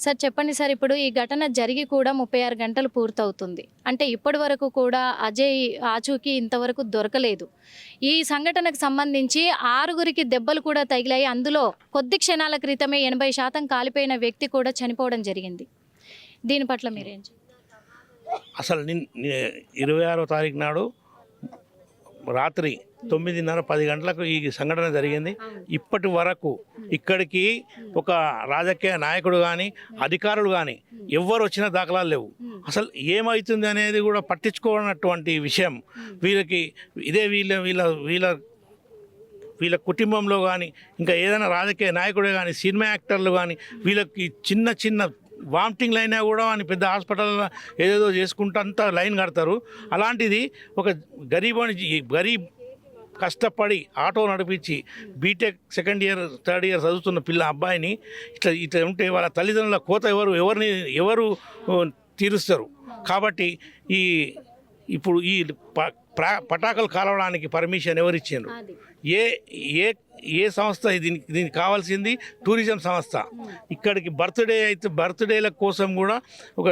Sir చెప్పండి sir, ఇప్పుడు ఈ ఘటన జరిగి కూడా 36 గంటలు పూర్తవుతుంది. అంటే ఇప్పటి వరకు కూడా అజయ్ ఆచూకీ ఇంతవరకు దొరకలేదు. ఈ సంఘటనకు సంబంధించి 6గురికి దెబ్బలు కూడా తగిలాయి. అందులో కొద్ది క్షణాల క్రితమే 80% కాలిపోయిన వ్యక్తి కూడా చనిపోవడం జరిగింది. దీని పట్ల మీరేం అసలు 26వ తారీఖు నాడు రాత్రి 9:30-10 గంటలకు ఈ సంఘటన జరిగింది. ఇప్పటి వరకు ఇక్కడికి ఒక రాజకీయ నాయకుడు కానీ అధికారులు కానీ ఎవ్వరు వచ్చిన దాఖలాలు లేవు. అసలు ఏమవుతుంది అనేది కూడా పట్టించుకోనటువంటి విషయం. వీళ్ళకి ఇదే వీళ్ళ కుటుంబంలో కానీ ఇంకా ఏదైనా రాజకీయ నాయకుడే కానీ సినిమా యాక్టర్లు కానీ వీళ్ళకి చిన్న వామిటింగ్లు అయినా కూడా అని పెద్ద హాస్పిటల్లో ఏదేదో చేసుకుంటూ అంతా లైన్ కడతారు. అలాంటిది ఒక గరీబ్ కష్టపడి ఆటో నడిపించి BTech second year third year చదువుతున్న అబ్బాయిని ఇట్లా ఉంటే వాళ్ళ తల్లిదండ్రుల కోత ఎవరు తీరుస్తారు? కాబట్టి ఇప్పుడు ఈ పటాకులు కాలవడానికి పర్మిషన్ ఎవరు ఇచ్చారు? ఏ సంస్థ? దీనికి కావాల్సింది టూరిజం సంస్థ. ఇక్కడికి బర్త్డేల కోసం కూడా ఒక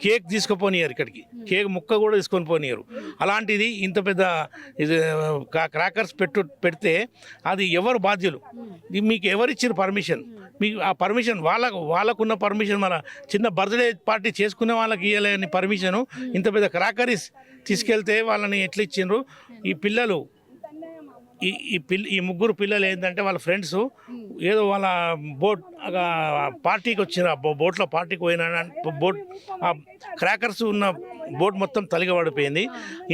కేక్ తీసుకుపోనియారు, ఇక్కడికి కేక్ ముక్క కూడా తీసుకొని పోనీయరు. అలాంటిది ఇంత పెద్ద క్రాకర్స్ పెడితే అది ఎవరు బాధ్యులు? మీకు ఎవరు ఇచ్చారు పర్మిషన్? మీకు ఆ పర్మిషన్ వాళ్ళకున్న పర్మిషన్ మన చిన్న బర్త్డే పార్టీ చేసుకునే వాళ్ళకి ఇవ్వలేని పర్మిషను ఇంత పెద్ద క్రాకరీస్ తీసుకెళ్తే వాళ్ళని ఎట్లా ఇచ్చిండ్రు? ఈ పిల్లలు ఈ ముగ్గురు పిల్లలు ఏంటంటే వాళ్ళ ఫ్రెండ్స్ ఏదో వాళ్ళ పార్టీకి వచ్చిన బోట్లో పార్టీకి పోయినా క్రాకర్స్ ఉన్న బోట్ మొత్తం తలిగబడిపోయింది.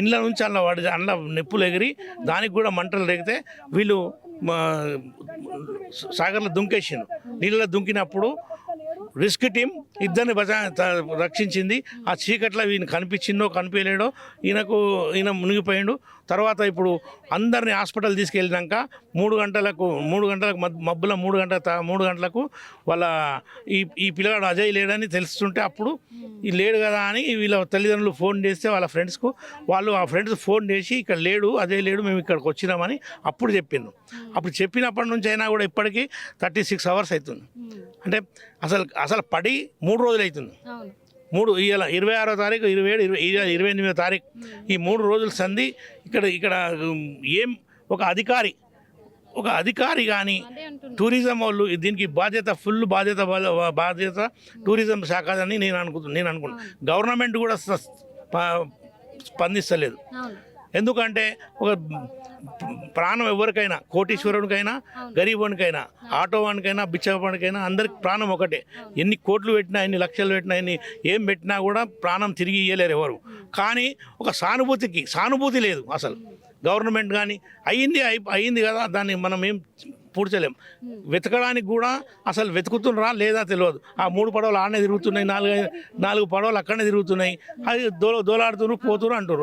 ఇండ్ల నుంచి అందులో నిప్పులు ఎగిరి దానికి కూడా మంటలు రేగితే వీళ్ళు సాగర్లో దుంకేసిండు. నీళ్ళలో దుంకినప్పుడు రిస్క్ టీం ఇద్దరిని రక్షించింది. ఆ చీకట్లో ఈయన కనిపించిందో కనిపించలేడో ఈయన మునిగిపోయిండు. తర్వాత ఇప్పుడు అందరినీ హాస్పిటల్ తీసుకెళ్ళినాక 3 గంటలకు మబ్బుల 3 గంటలకు వాళ్ళ ఈ పిల్లగాడు అజయ్ లేడని తెలుస్తుంటే అప్పుడు ఈ లేడు కదా అని వీళ్ళ తల్లిదండ్రులు ఫోన్ చేస్తే వాళ్ళ ఫ్రెండ్స్కు ఆ ఫ్రెండ్స్ ఫోన్ చేసి ఇక్కడ లేడు, అజయ్ లేడు, మేము ఇక్కడికి వచ్చినామని అప్పుడు చెప్పిండు. అప్పుడు చెప్పినప్పటి నుంచి అయినా కూడా ఇప్పటికీ 36 అవర్స్ అవుతుంది. అంటే అసలు పడి 3 రోజులు అవుతుంది. ఇవాళ 26వ తారీఖు, 27, 28వ తారీఖు ఈ 3 రోజుల సంధి ఇక్కడ ఏం ఒక అధికారి కానీ టూరిజం వాళ్ళు దీనికి ఫుల్ బాధ్యత టూరిజం శాఖ అని నేను అనుకుంటున్నాను. గవర్నమెంట్ కూడా స్పందిస్తలేదు. ఎందుకంటే ఒక ప్రాణం ఎవరికైనా, కోటీశ్వరునికైనా గరీబునికైనా ఆటోవానికైనా బిచ్చవానికైనా అందరికి ప్రాణం ఒకటే. ఎన్ని కోట్లు పెట్టినా, ఎన్ని లక్షలు పెట్టినా, ఏం పెట్టినా కూడా ప్రాణం తిరిగి ఇయ్యలేరు ఎవరు. కానీ ఒక సానుభూతి లేదు అసలు. గవర్నమెంట్ కానీ అయ్యింది కదా, దాన్ని మనం ఏం పూడ్చలేం. వెతకడానికి కూడా అసలు వెతుకుతున్నారా లేదా తెలియదు. ఆ 3 పడవలు ఆడనే తిరుగుతున్నాయి, 4 పడవలు అక్కడనే తిరుగుతున్నాయి. అది దోలాడుతున్నారు, పోతున్నారు అంటారు.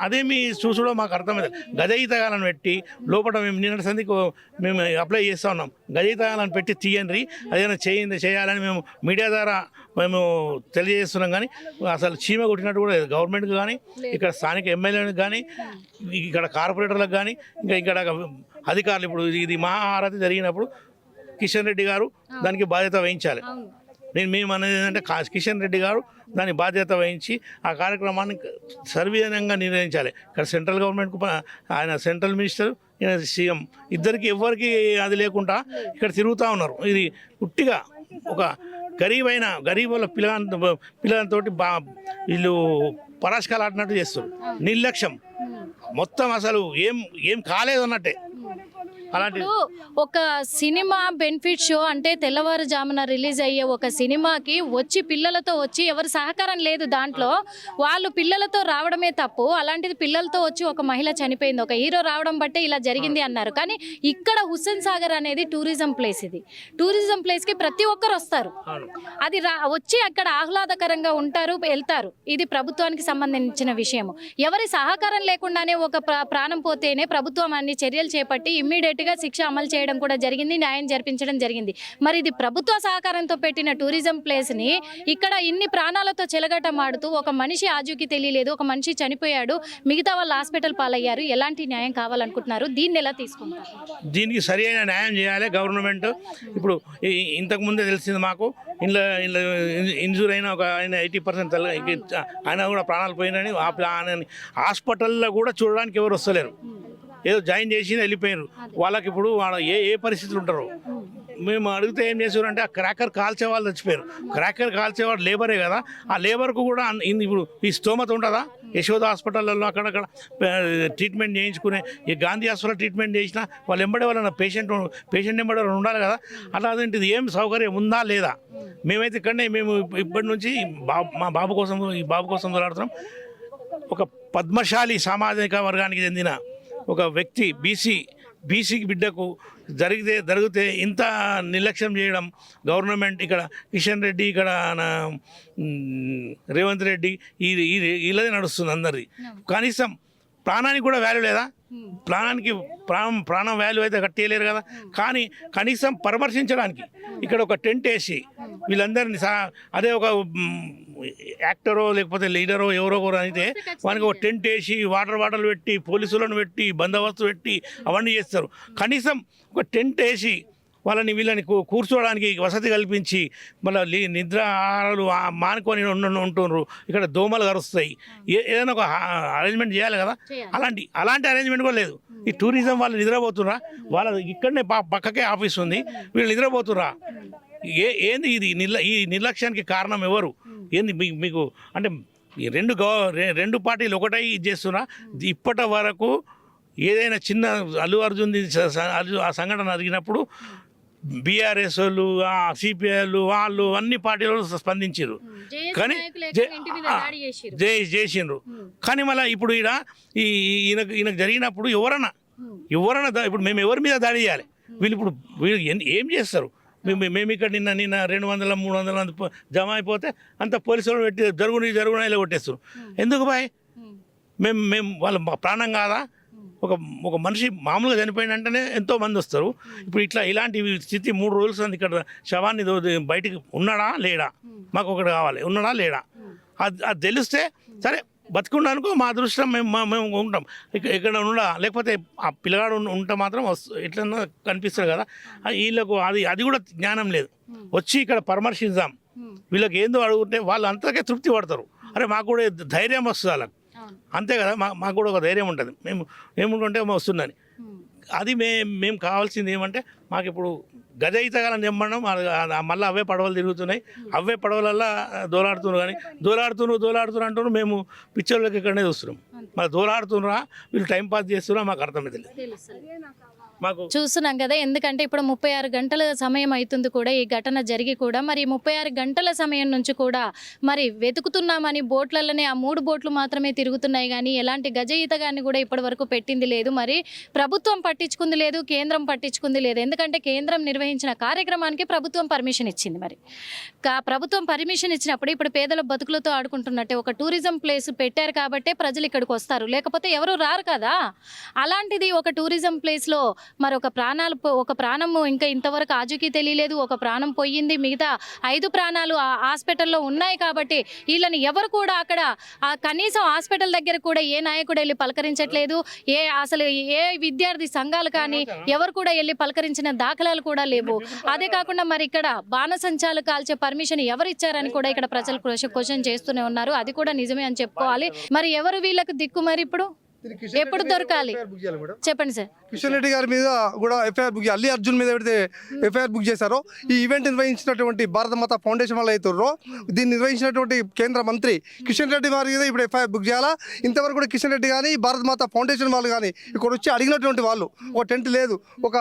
అదేమి చూసుడో మాకు అర్థమైంది. గజయితగాలను పెట్టి లోపల మేము నిన్నటి సందికి మేము అప్లై చేస్తూ ఉన్నాం. గజయితగాలను పెట్టి తీయండి, అదేమైనా చేయాలని మేము మీడియా ద్వారా మేము తెలియజేస్తున్నాం. కానీ అసలు చీమ కొట్టినట్టు కూడా లేదు గవర్నమెంట్కి కానీ, ఇక్కడ స్థానిక ఎమ్మెల్యేలకు కానీ, ఇక్కడ కార్పొరేటర్లకు కానీ, ఇక్కడ అధికారులు. ఇప్పుడు ఇది మహాహారతి జరిగినప్పుడు కిషన్ రెడ్డి గారు దానికి బాధ్యత వహించాలి. మేము అనేది ఏంటంటే కిషన్ రెడ్డి గారు దాని బాధ్యత వహించి ఆ కార్యక్రమాన్ని సర్వీనంగా నిర్వహించాలి. ఇక్కడ సెంట్రల్ గవర్నమెంట్కు ఆయన సెంట్రల్ మినిస్టర్, ఈయన సీఎం ఇద్దరికి ఎవరికి అది లేకుండా ఇక్కడ తిరుగుతూ ఉన్నారు. ఇది ఉట్టిగా ఒక గరీబుల పిల్లలతో వీళ్ళు పరాశకాలు ఆడినట్టు చేస్తారు. నిర్లక్ష్యం మొత్తం అసలు ఏం కాలేదు అన్నట్టే. అలాంటి ఒక సినిమా బెనిఫిట్ షో అంటే తెల్లవారుజామున రిలీజ్ అయ్యే ఒక సినిమాకి పిల్లలతో వచ్చి ఎవరు సహకారం లేదు. దాంట్లో వాళ్ళు పిల్లలతో రావడమే తప్పు. అలాంటిది పిల్లలతో వచ్చి ఒక మహిళ చనిపోయింది, ఒక హీరో రావడం బట్టే ఇలా జరిగింది అన్నారు. కానీ ఇక్కడ హుస్సేన్ సాగర్ అనేది టూరిజం ప్లేస్. ఇది టూరిజం ప్లేస్కి ప్రతి ఒక్కరు వస్తారు. అది వచ్చి అక్కడ ఆహ్లాదకరంగా ఉంటారు, వెళ్తారు. ఇది ప్రభుత్వానికి సంబంధించిన విషయం. ఎవరి సహకారం లేకుండానే ఒక ప్రాణం పోతేనే ప్రభుత్వం అన్ని చర్యలు చేపట్టి ఇమ్మీడియట్ ఇమ్మీడియట్గా శిక్ష అమలు చేయడం కూడా జరిగింది, న్యాయం జరిపించడం జరిగింది. మరి ఇది ప్రభుత్వ సహకారంతో పెట్టిన టూరిజం ప్లేస్ని ఇక్కడ ఇన్ని ప్రాణాలతో చెలగటమాడుతూ ఒక మనిషి ఆచూకీ తెలియలేదు, ఒక మనిషి చనిపోయాడు, మిగతా వాళ్ళు హాస్పిటల్ పాలయ్యారు. ఎలాంటి న్యాయం కావాలనుకుంటున్నారు? దీన్ని ఎలా తీసుకుంటారు? దీనికి సరి అయిన న్యాయం చేయాలి గవర్నమెంట్. ఇప్పుడు ఇంతకుముందే తెలిసింది మాకు, ఇంట్లో ఇంజూర్ అయిన ఒక ఆయన 80% ఆయన కూడా ప్రాణాలు పోయినని హాస్పిటల్లో కూడా చూడడానికి ఎవరు వస్తలేరు. ఏదో జాయిన్ చేసి వెళ్ళిపోయారు. వాళ్ళకి ఇప్పుడు వాళ్ళ ఏ పరిస్థితులు ఉంటారో మేము అడిగితే ఏం చేసారంటే ఆ క్రాకర్ కాల్చే వాళ్ళు చచ్చిపోయారు. క్రాకర్ కాల్చేవాడు లేబరే కదా, ఆ లేబర్కు కూడా ఇప్పుడు ఈ స్తోమత ఉంటుందా? యశోద హాస్పిటల్లో అక్కడక్కడ ట్రీట్మెంట్ చేయించుకునే, ఈ గాంధీ హాస్పిటల్ ట్రీట్మెంట్ చేసినా వాళ్ళు ఎంబడే వాళ్ళ పేషెంట్ ఎంబడే ఉండాలి కదా. అలా అదేంటిది ఏం సౌకర్యం ఉందా లేదా? మేమైతే ఇక్కడనే మేము ఇప్పటి నుంచి మా బాబు కోసం దొరాడుతున్నాం. ఒక పద్మశాలి సామాజిక వర్గానికి చెందిన ఒక వ్యక్తి బీసీ బిడ్డకు జరిగితే ఇంత నిర్లక్ష్యం చేయడం గవర్నమెంట్, ఇక్కడ కిషన్ రెడ్డి, ఇక్కడ రేవంత్ రెడ్డి వీళ్ళదే నడుస్తుంది అందరిది. కనీసం ప్రాణానికి కూడా వాల్యూ లేదా? ప్రాణానికి ప్రాణం వాల్యూ అయితే కట్టేయలేరు కదా. కానీ కనీసం పరామర్శించడానికి ఇక్కడ ఒక టెంట్ వేసి వీళ్ళందరినీ అదే ఒక యాక్టరో లేకపోతే లీడరో ఎవరో అయితే వానికి ఒక టెంట్ వేసి వాటర్ బాటిల్ పెట్టి పోలీసులను పెట్టి బందోబస్తు పెట్టి అవన్నీ చేస్తారు. కనీసం ఒక టెంట్ వేసి వీళ్ళని కూర్చోవడానికి వసతి కల్పించి మళ్ళీ నిద్ర ఆహారాలు మానుకొని ఉంటున్నారు. ఇక్కడ దోమలు కరుస్తాయి. ఏదైనా ఒక అరేంజ్మెంట్ చేయాలి కదా. అలాంటి అరేంజ్మెంట్ కూడా లేదు. ఈ టూరిజం వాళ్ళు నిద్రపోతుర్రా? వాళ్ళ ఇక్కడనే పక్కకే ఆఫీస్ ఉంది, వీళ్ళు నిద్రపోతుర్రా? ఏంది ఇది? ఈ నిర్లక్ష్యానికి కారణం ఎవరు? ఏంది మీకు అంటే రెండు పార్టీలు ఒకటై ఇది చేస్తున్నా? ఇప్పటి వరకు ఏదైనా చిన్న అల్లు అర్జున్ ఆ సంఘటన జరిగినప్పుడు బీఆర్ఎస్ వాళ్ళు, సిపిఐలు వాళ్ళు అన్ని పార్టీలు స్పందించారు, కానీ చేసిండ్రు. కానీ మళ్ళీ ఇప్పుడు ఈయనకు జరిగినప్పుడు ఎవరన్నా ఇప్పుడు మేము ఎవరి మీద దాడి చేయాలి? వీళ్ళు ఏం చేస్తారు? మేము ఇక్కడ నిన్న 200-300 మంది జమ అయిపోతే అంత పోలీసులను పెట్టి జరుగున ఇలా కొట్టేస్తారు. ఎందుకు బాయ్? మేము వాళ్ళ ప్రాణం కాదా? ఒక మనిషి మామూలుగా చనిపోయినంటేనే ఎంతో మంది వస్తారు. ఇప్పుడు ఇలాంటి స్థితి 3 రోజులు ఉంది. ఇక్కడ శవాన్ని బయటికి ఉన్నాడా లేడా మాకు ఒకటి కావాలి, ఉన్నాడా లేడా అది తెలిస్తే సరే, బతుకున్నానుకో మా అదృష్టం, మేము ఉంటాం. ఇక్కడ ఉండా, లేకపోతే ఆ పిల్లగాడు ఉంటే మాత్రం ఎట్లన్నా కనిపిస్తారు కదా. వీళ్ళకు అది కూడా జ్ఞానం లేదు. వచ్చి ఇక్కడ పరామర్శిద్దాం, వీళ్ళకి ఏందో అడుగుతే వాళ్ళు అంతకే తృప్తి పడతారు. అరే మాకు కూడా ధైర్యం వస్తుంది వాళ్ళకి, అంతే కదా. మాకు కూడా ఒక ధైర్యం ఉంటుంది, మేము ఏముంటుంటే వస్తుందని. అది మేము కావాల్సింది ఏమంటే, మాకు ఇప్పుడు గజ ఈతగాలని చెప్పడం, మళ్ళీ అవే పడవలు తిరుగుతున్నాయి, అవే పడవలల్లా దోలాడుతున్నారు. కానీ దోలాడుతున్నారు అంటున్నారు. మేము పిక్చర్లకి ఇక్కడనే చూస్తున్నాం. మరి దోలాడుతున్నారా వీళ్ళు టైంపాస్ చేస్తున్నారా మాకు అర్థమైతే లేదు. మాకు చూస్తున్నాం కదా. ఎందుకంటే ఇప్పుడు 36 గంటల సమయం అవుతుంది కూడా ఈ ఘటన జరిగి కూడా. మరి 36 గంటల సమయం నుంచి కూడా మరి వెతుకుతున్నామని బోట్లలోనే ఆ 3 బోట్లు మాత్రమే తిరుగుతున్నాయి, కానీ ఎలాంటి గజ ఈతగాన్ని కూడా ఇప్పటి వరకు పెట్టింది లేదు. మరి ప్రభుత్వం పట్టించుకుంది లేదు, కేంద్రం పట్టించుకుంది లేదు. ఎందుకంటే కేంద్రం నిర్వహించిన కార్యక్రమానికి ప్రభుత్వం పర్మిషన్ ఇచ్చింది. మరి ప్రభుత్వం పర్మిషన్ ఇచ్చినప్పుడు ఇప్పుడు పేదల బతుకులతో ఆడుకుంటున్నట్టే ఒక టూరిజం ప్లేస్ పెట్టారు కాబట్టే ప్రజలు ఇక్కడికి వస్తారు, లేకపోతే ఎవరు రారు కదా. అలాంటిది ఒక టూరిజం ప్లేస్లో మరి ఒక ప్రాణము ఇంకా ఇంతవరకు ఆచూకీ తెలియలేదు. ఒక ప్రాణం పోయింది, మిగతా 5 ప్రాణాలు హాస్పిటల్లో ఉన్నాయి. కాబట్టి వీళ్ళని ఎవరు కూడా అక్కడ కనీసం హాస్పిటల్ దగ్గర కూడా ఏ నాయకుడు వెళ్ళి పలకరించట్లేదు. అసలు ఏ విద్యార్థి సంఘాలు కానీ ఎవరు కూడా వెళ్ళి పలకరించిన దాఖలాలు కూడా లేవు. అదే కాకుండా మరి ఇక్కడ బాణసంచాలు కాల్చే పర్మిషన్ ఎవరు ఇచ్చారని కూడా ఇక్కడ ప్రజలు క్వశ్చన్ చేస్తూనే ఉన్నారు. అది కూడా నిజమే అని చెప్పుకోవాలి. మరి ఎవరు వీళ్ళకు దిక్కు? మరి ఇప్పుడు ఎప్పుడు దొరకాలి చెప్పండి సార్. కిషన్ రెడ్డి గారి మీద కూడా ఎఫ్ఐఆర్ బుక్, అల్లు అర్జున్ మీద ఎవరైతే ఎఫ్ఐఆర్ బుక్ చేశారో, ఈ ఈవెంట్ నిర్వహించినటువంటి భారత మాత ఫౌండేషన్ వాళ్ళు అవుతారో, దీన్ని నిర్వహించినటువంటి కేంద్ర మంత్రి కిషన్ రెడ్డి గారి మీద ఇప్పుడు ఎఫ్ఐఆర్ బుక్ చేయాలా? ఇంతవరకు కూడా కిషన్ రెడ్డి కానీ భారత మాత ఫౌండేషన్ వాళ్ళు కానీ ఇక్కడ వచ్చి అడిగినటువంటి వాళ్ళు ఒక టెంట్ లేదు, ఒక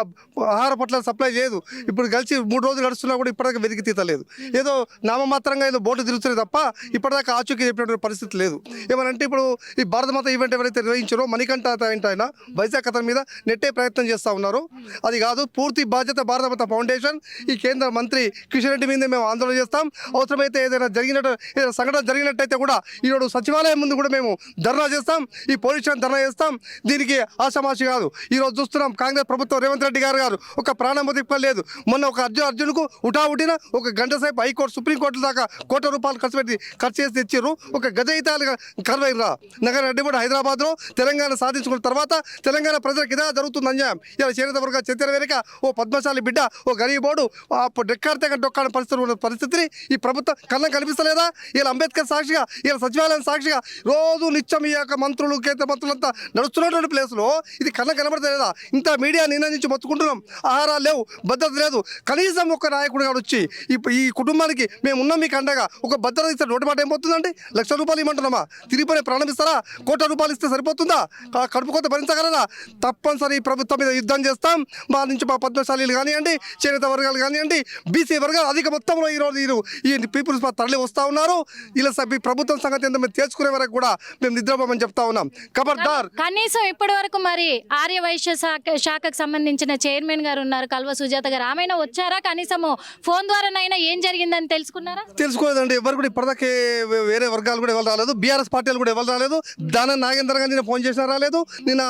ఆహార పట్ల సప్లై లేదు. ఇప్పుడు కలిసి 3 రోజులు గడుస్తున్నా కూడా ఇప్పటిదాకా వెతికి తీతలేదు. ఏదో నామమాత్రంగా ఏదో బోటు తిరుగుతున్నాయి తప్ప ఇప్పటిదాకా ఆచూకీ చెప్పినటువంటి పరిస్థితి లేదు. ఏమనంటే ఇప్పుడు ఈ భారత మాత ఈవెంట్ ఎవరైతే నిర్వహించారో నిర్వహించారో మణికంఠ ఆయన వైజాగ్ అతని మీద నెట్టే ప్రయత్నం చేస్తూ ఉన్నారు. అది కాదు, పూర్తి బాధ్యత భారత మాత ఫౌండేషన్, ఈ కేంద్ర మంత్రి కిషన్ రెడ్డి మీద మేము ఆందోళన చేస్తాం. అవసరమైతే ఏదైనా సంఘటన జరిగినట్టయితే కూడా ఈరోజు సచివాలయం ముందు కూడా మేము ధర్నా చేస్తాం, ఈ పోలీస్ స్టేషన్ ధర్నా చేస్తాం. దీనికి ఆషామాషి కాదు. ఈరోజు చూస్తున్నాం కాంగ్రెస్ ప్రభుత్వం రేవంత్ రెడ్డి గారు ఒక ప్రాణం లేదు. మొన్న ఒక అర్జున్కు ఉటావుటిన ఒక గంట సేపు హైకోర్టు సుప్రీంకోర్టు దాకా ₹1 ఖర్చు చేసి తెచ్చారు. ఒక గజయితాలుగా కర్వైరా నగర రెడ్డి కూడా హైదరాబాద్లో తెలంగాణ సాధించుకున్న తర్వాత తెలంగాణ ప్రజలకు ఇదే జరుగుతుంది అన్యాయం. ఇలా చేనేత వర్గ చరిత్ర వెనుక ఓ పద్మశాలి బిడ్డ, ఓ గరీబోడు డెక్కాడితే డొక్కాడ పరిస్థితిని ఈ ప్రభుత్వం కళ్ళం కనిపిస్తలేదా? ఇలా అంబేద్కర్ సాక్షిగా, ఇలా సచివాలయం సాక్షిగా రోజు నిత్యం ఈ యొక్క మంత్రులు కేంద్ర మంత్రులంతా నడుస్తున్నటువంటి ప్లేస్లో ఇది కళ్ళం కనబడతలేదా? ఇంత మీడియా నిన్న నుంచి మొత్తుకుంటున్నాం, ఆహారాలు లేవు, భద్రత లేదు. కనీసం ఒక నాయకుడు గారు వచ్చి ఈ కుటుంబానికి మేము ఉన్నాం మీకు అండగా ఒక భద్రత ఇస్తే నోటి మాట ఏం పోతుందండి? ₹1,00,000 ఇవ్వమంటున్నామా? తిరిగిపోయి ప్రాణం ఇస్తారా? ₹1,00,000 ఇస్తే సరిపోతుందా? కడుపు కొత్త భరించగలరా? తప్పనిసరి ఈ ప్రభుత్వం మీద యుద్ధం చేస్తాం. మా నుంచి మా పద్మశాలీలు కానివ్వండి, చేనేత వర్గాలు కానివ్వండి, బీసీ వర్గాలు అధిక మొత్తంలో ఈరోజు ఈ పీపుల్స్ తరలి వస్తూ ఉన్నారు. ఇలా ఈ ప్రభుత్వం సంగతి ఏంటో మేము తేల్చుకునే వరకు కూడా మేము నిద్రపోమని చెప్తా ఉన్నాం. ఖబర్దార్. కనీసం ఇప్పటి వరకు మరి ఆర్య వైశ్య శాఖకు సంబంధించిన చైర్మన్ గారు ఉన్నారు కల్వ సుజాత గారు, ఆమె వచ్చారా? కనీసము ఫోన్ ద్వారానైనా ఏం జరిగిందని తెలుసుకున్నారా? తెలుసుకోలేదండి. ఎవరు కూడా ఇప్పటిదాకే వేరే వర్గాలు కూడా ఎవరు రాలేదు, బీఆర్ఎస్ పార్టీలు కూడా ఎవరు రాలేదు. దాని నాగేంద్ర గారు నిన్న ఫోన్ చేసినా రాలేదు. నిన్న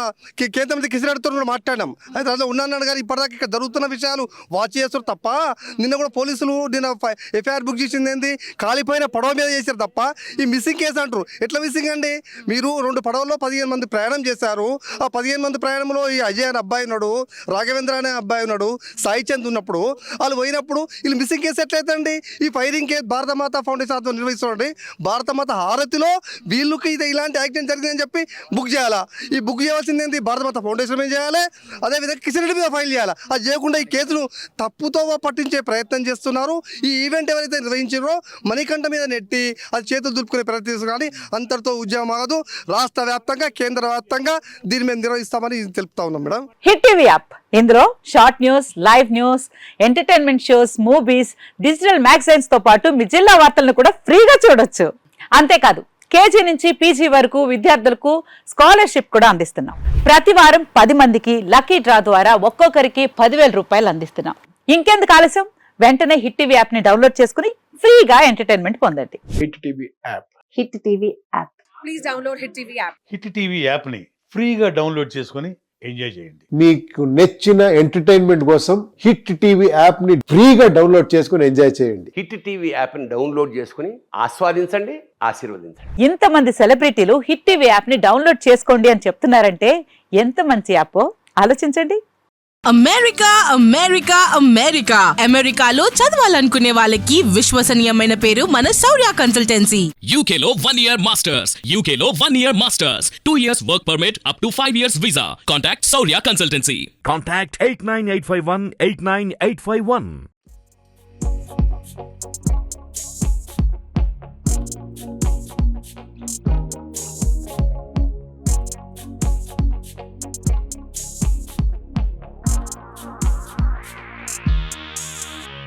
కేంద్ర మంత్రి కిషన్ రెడ్డితో కూడా మాట్లాడాం. అయితే అందులో ఉన్నాడు గారు ఇప్పటిదాకా ఇక్కడ జరుగుతున్న విషయాలు వాచ్ చేస్తారు తప్ప, నిన్న కూడా పోలీసులు నిన్న ఎఫ్ఐఆర్ బుక్ చేసింది ఏంది? కాలిపోయిన పడవ మీద చేశారు తప్ప ఈ మిస్సింగ్ కేసు అంటారు. ఎట్లా మిస్సింగ్ అండి? మీరు 2 పడవల్లో 15 మంది ప్రయాణం చేశారు. ఆ 15 మంది ప్రయాణంలో ఈ అజయ్ అనే అబ్బాయి ఉన్నాడు, రాఘవేంద్ర అనే అబ్బాయి ఉన్నాడు, సాయి చంద్ ఉన్నప్పుడు వాళ్ళు పోయినప్పుడు వీళ్ళు మిస్సింగ్ కేసు ఎట్లయితే ఈ ఫైరింగ్ కేసు భారత మాత ఫౌండేషన్ ఆధ్వర్యంలో నిర్వహిస్తున్నారండి. భారత మాత హారతిలో వీళ్ళకి ఇది ఇలాంటి యాక్సిడెంట్ జరిగిందని చెప్పి బుక్ చేయాలా? ఈ బుక్ చేయాల్సింది ఏంటి? భారత మాత ఫౌండేషన్ మీద చేయాలి, అదేవిధంగా కిషన్ రెడ్డి మీద ఫైల్ చేయాలి. అది చేయకుండా ఈ కేసును తప్పుతో పట్టించే ప్రయత్నం చేస్తున్నారు. ఈ ఈవెంట్ ఎవరైతే నిర్వహించారో మణికంఠ మీద నెట్టి అది చేతులు దులుపుకునే ప్రయత్నిస్తారు. కానీ అంతటితో ఉద్యమం ఆగదు. రాష్ట్ర వ్యాప్తంగా కేంద్ర వ్యాప్తంగా దీని మీద నిర్వహిస్తామని తెలుపుతా ఉన్నాం మేడం. హిట్ టీవీ యాప్, ఇందులో short news, live news, entertainment shows, movies, digital magazines తో పాటు మీ జిల్లా వార్తలను కూడా ఫ్రీగా చూడొచ్చు. అంతేకాదు కేజీ నుంచి పీజీ వరకు విద్యార్థులకు స్కాలర్షిప్ కూడా అందిస్తున్నాం. ప్రతి వారం 10 మందికి లక్కీ డ్రా ద్వారా ఒక్కొక్కరికి ₹10,000 అందిస్తున్నాం. ఇంకెందుకు ఆలస్యం? వెంటనే హిట్ టీవీ యాప్ ని డౌన్లోడ్ చేసుకుని ఫ్రీగా ఎంటర్టైన్మెంట్ పొందండి. Hit TV app. Hit TV app. Please download hit TV app. Hit TV యాప్ని ఫ్రీగా డౌన్లోడ్ చేసుకొని ఎంజాయ్ చేయండి. మీకు నచ్చిన ఎంటర్టైన్మెంట్ కోసం హిట్ టీవీ యాప్ ని ఫ్రీగా డౌన్లోడ్ చేసుకొని ఎంజాయ్ చేయండి. హిట్ టీవీ యాప్ని డౌన్లోడ్ చేసుకుని ఆస్వాదించండి, ఆశీర్వదించండి. ఇంతమంది సెలబ్రిటీలు హిట్ టీవీ యాప్ ని డౌన్లోడ్ చేసుకోండి అని చెప్తున్నారంటే ఎంత మంచి యాప్ ఆలోచించండి. అమెరికా అమెరికా అమెరికా అమెరికాలో చదవాలనుకునే వాళ్ళకి విశ్వసనీయమైన పేరు మన శౌర్య కన్సల్టెన్సీ. UK లో 1 year masters. UK లో 1 year masters. 2 years work permit up to 5 years visa. Contact Saurya Consultancy. Contact 89851 89851.